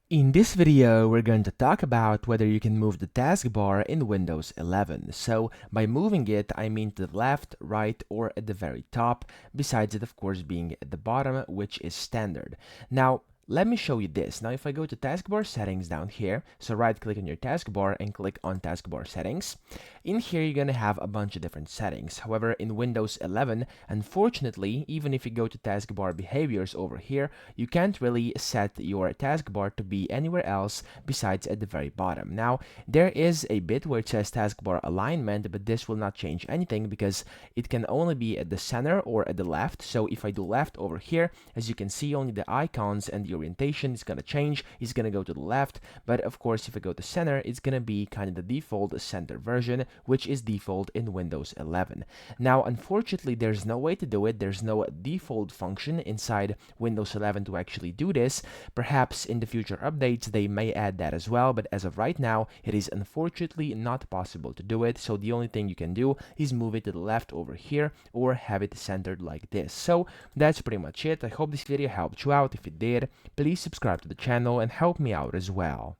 In this video, we're going to talk about whether you can move the taskbar in Windows 11. So, by moving it, I mean to the left, right, or at the very top, besides it, of course, being at the bottom, which is standard. Now, let me show you this. Now, if I go to taskbar settings down here, so right click on your taskbar and click on taskbar settings, in here you're going to have a bunch of different settings. However, in Windows 11, unfortunately, even if you go to taskbar behaviors over here, you can't really set your taskbar to be anywhere else besides at the very bottom. Now, there is a bit where it says taskbar alignment, but this will not change anything because it can only be at the center or at the left. So if I do left over here, as you can see, only the icons and the orientation is going to change. It's going to go to the left, but of course, if I go to center, it's going to be kind of the default center version, which is default in Windows 11. Now, unfortunately, there's no way to do it. There's no default function inside Windows 11 to actually do this. Perhaps in the future updates, they may add that as well, but as of right now, it is unfortunately not possible to do it. So the only thing you can do is move it to the left over here or have it centered like this. So that's pretty much it. I hope this video helped you out. If it did, please subscribe to the channel and help me out as well.